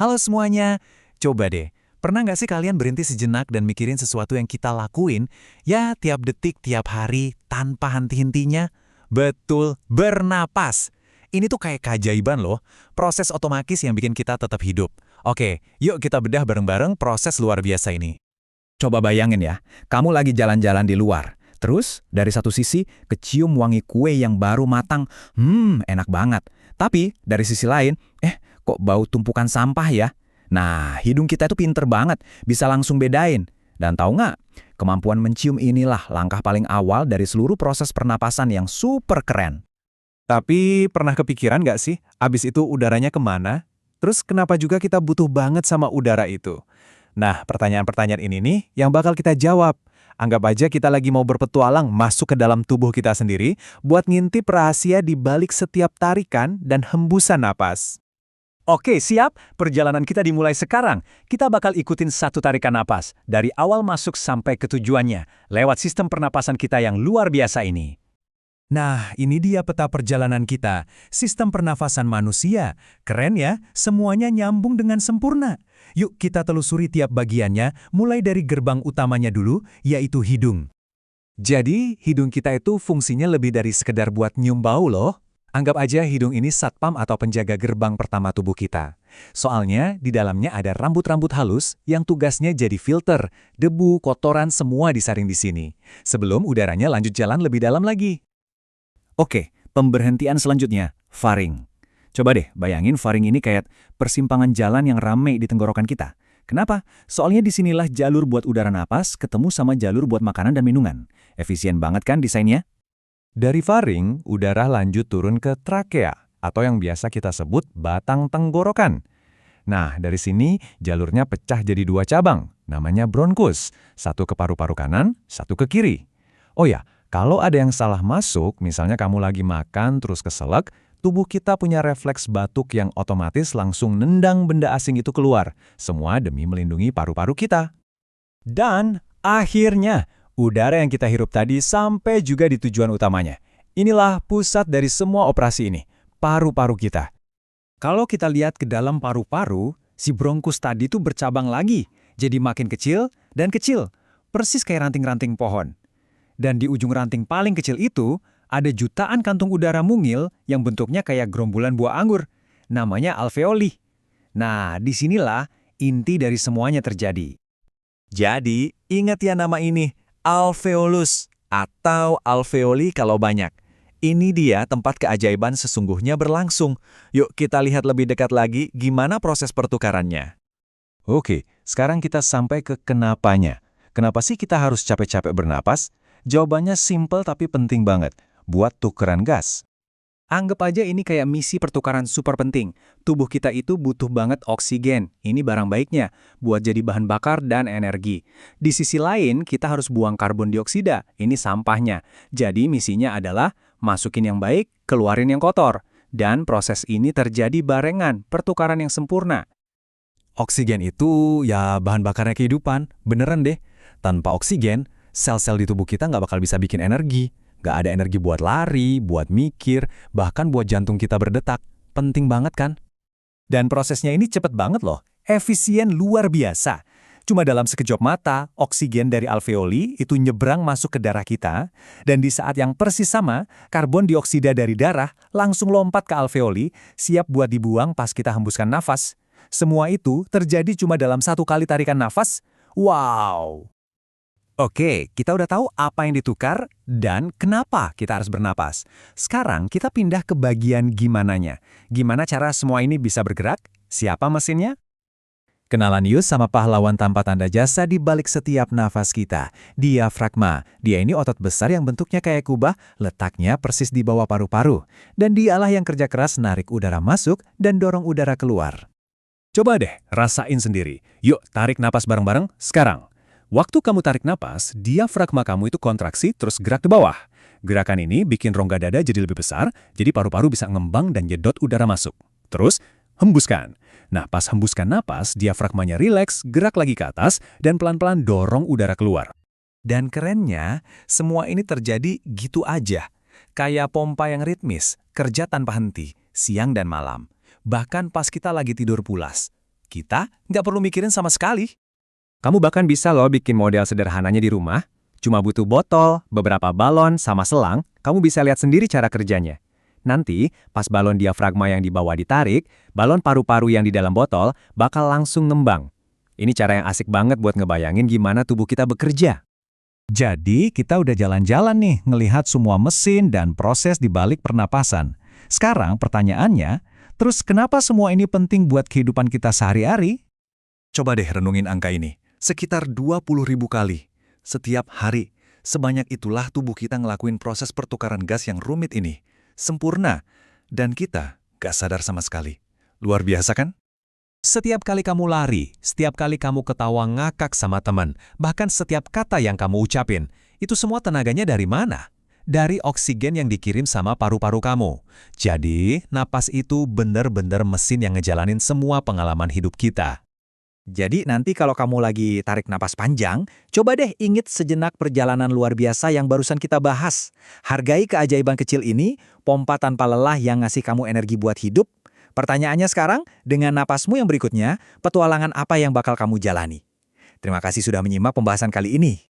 Halo semuanya, coba deh, pernah nggak sih kalian berhenti sejenak dan mikirin sesuatu yang kita lakuin, ya tiap detik, tiap hari, tanpa henti-hentinya? Betul, bernapas. Ini tuh kayak keajaiban loh, proses otomatis yang bikin kita tetap hidup. Oke, yuk kita bedah bareng-bareng proses luar biasa ini. Coba bayangin ya, kamu lagi jalan-jalan di luar. Terus, dari satu sisi, kecium wangi kue yang baru matang. Enak banget. Tapi, dari sisi lain, kok bau tumpukan sampah ya? Nah, hidung kita itu pinter banget, bisa langsung bedain. Dan tahu nggak, kemampuan mencium inilah langkah paling awal dari seluruh proses pernapasan yang super keren. Tapi pernah kepikiran nggak sih, abis itu udaranya kemana? Terus kenapa juga kita butuh banget sama udara itu? Nah, pertanyaan-pertanyaan ini nih yang bakal kita jawab. Anggap aja kita lagi mau berpetualang masuk ke dalam tubuh kita sendiri buat ngintip rahasia di balik setiap tarikan dan hembusan napas. Oke, siap. Perjalanan kita dimulai sekarang. Kita bakal ikutin satu tarikan napas, dari awal masuk sampai ke tujuannya, lewat sistem pernapasan kita yang luar biasa ini. Nah, ini dia peta perjalanan kita. Sistem pernafasan manusia. Keren ya, semuanya nyambung dengan sempurna. Yuk kita telusuri tiap bagiannya, mulai dari gerbang utamanya dulu, yaitu hidung. Jadi, hidung kita itu fungsinya lebih dari sekedar buat nyium bau loh. Anggap aja hidung ini satpam atau penjaga gerbang pertama tubuh kita. Soalnya, di dalamnya ada rambut-rambut halus yang tugasnya jadi filter, debu, kotoran semua disaring di sini. Sebelum udaranya lanjut jalan lebih dalam lagi. Oke, pemberhentian selanjutnya, faring. Coba deh bayangin faring ini kayak persimpangan jalan yang ramai di tenggorokan kita. Kenapa? Soalnya disinilah jalur buat udara napas ketemu sama jalur buat makanan dan minuman. Efisien banget kan desainnya? Dari faring, udara lanjut turun ke trakea, atau yang biasa kita sebut batang tenggorokan. Nah, dari sini jalurnya pecah jadi dua cabang, namanya bronkus. Satu ke paru-paru kanan, satu ke kiri. Oh ya, kalau ada yang salah masuk, misalnya kamu lagi makan terus keselak, tubuh kita punya refleks batuk yang otomatis langsung nendang benda asing itu keluar. Semua demi melindungi paru-paru kita. Dan akhirnya, udara yang kita hirup tadi sampai juga di tujuan utamanya. Inilah pusat dari semua operasi ini, paru-paru kita. Kalau kita lihat ke dalam paru-paru, si bronkus tadi tuh bercabang lagi, jadi makin kecil dan kecil, persis kayak ranting-ranting pohon. Dan di ujung ranting paling kecil itu, ada jutaan kantung udara mungil yang bentuknya kayak gerombolan buah anggur. Namanya alveoli. Nah, disinilah inti dari semuanya terjadi. Jadi, ingat ya nama ini, alveolus, atau alveoli kalau banyak. Ini dia tempat keajaiban sesungguhnya berlangsung. Yuk kita lihat lebih dekat lagi gimana proses pertukarannya. Oke, sekarang kita sampai ke kenapanya. Kenapa sih kita harus capek-capek bernapas? Jawabannya simple tapi penting banget. Buat tukeran gas. Anggap aja ini kayak misi pertukaran super penting. Tubuh kita itu butuh banget oksigen. Ini barang baiknya, buat jadi bahan bakar dan energi. Di sisi lain, kita harus buang karbon dioksida. Ini sampahnya. Jadi misinya adalah masukin yang baik, keluarin yang kotor. Dan proses ini terjadi barengan, pertukaran yang sempurna. Oksigen itu ya bahan bakarnya kehidupan. Beneran deh. Tanpa oksigen, sel-sel di tubuh kita nggak bakal bisa bikin energi. Nggak ada energi buat lari, buat mikir, bahkan buat jantung kita berdetak. Penting banget kan? Dan prosesnya ini cepet banget loh. Efisien luar biasa. Cuma dalam sekejap mata, oksigen dari alveoli itu nyebrang masuk ke darah kita, dan di saat yang persis sama, karbon dioksida dari darah langsung lompat ke alveoli, siap buat dibuang pas kita hembuskan nafas. Semua itu terjadi cuma dalam satu kali tarikan nafas. Wow! Oke, kita udah tahu apa yang ditukar dan kenapa kita harus bernapas. Sekarang kita pindah ke bagian gimananya. Gimana cara semua ini bisa bergerak? Siapa mesinnya? Kenalan yuk sama pahlawan tanpa tanda jasa di balik setiap nafas kita. Diafragma. Dia ini otot besar yang bentuknya kayak kubah, letaknya persis di bawah paru-paru. Dan dialah yang kerja keras narik udara masuk dan dorong udara keluar. Coba deh, rasain sendiri. Yuk, tarik napas bareng-bareng sekarang. Waktu kamu tarik napas, diafragma kamu itu kontraksi terus gerak ke bawah. Gerakan ini bikin rongga dada jadi lebih besar, jadi paru-paru bisa ngembang dan nyedot udara masuk. Terus, hembuskan. Nah, pas hembuskan napas, diafragmanya rileks, gerak lagi ke atas, dan pelan-pelan dorong udara keluar. Dan kerennya, semua ini terjadi gitu aja. Kayak pompa yang ritmis, kerja tanpa henti, siang dan malam. Bahkan pas kita lagi tidur pulas. Kita nggak perlu mikirin sama sekali. Kamu bahkan bisa loh bikin model sederhananya di rumah. Cuma butuh botol, beberapa balon, sama selang, kamu bisa lihat sendiri cara kerjanya. Nanti, pas balon diafragma yang di bawah ditarik, balon paru-paru yang di dalam botol bakal langsung ngembang. Ini cara yang asik banget buat ngebayangin gimana tubuh kita bekerja. Jadi, kita udah jalan-jalan nih ngelihat semua mesin dan proses di balik pernapasan. Sekarang pertanyaannya, terus kenapa semua ini penting buat kehidupan kita sehari-hari? Coba deh renungin angka ini. Sekitar 20.000 kali. Setiap hari. Sebanyak itulah tubuh kita ngelakuin proses pertukaran gas yang rumit ini. Sempurna. Dan kita gak sadar sama sekali. Luar biasa kan? Setiap kali kamu lari, setiap kali kamu ketawa ngakak sama teman, bahkan setiap kata yang kamu ucapin, itu semua tenaganya dari mana? Dari oksigen yang dikirim sama paru-paru kamu. Jadi, napas itu bener-bener mesin yang ngejalanin semua pengalaman hidup kita. Jadi nanti kalau kamu lagi tarik napas panjang, coba deh ingat sejenak perjalanan luar biasa yang barusan kita bahas. Hargai keajaiban kecil ini, pompa tanpa lelah yang ngasih kamu energi buat hidup. Pertanyaannya sekarang, dengan napasmu yang berikutnya, petualangan apa yang bakal kamu jalani? Terima kasih sudah menyimak pembahasan kali ini.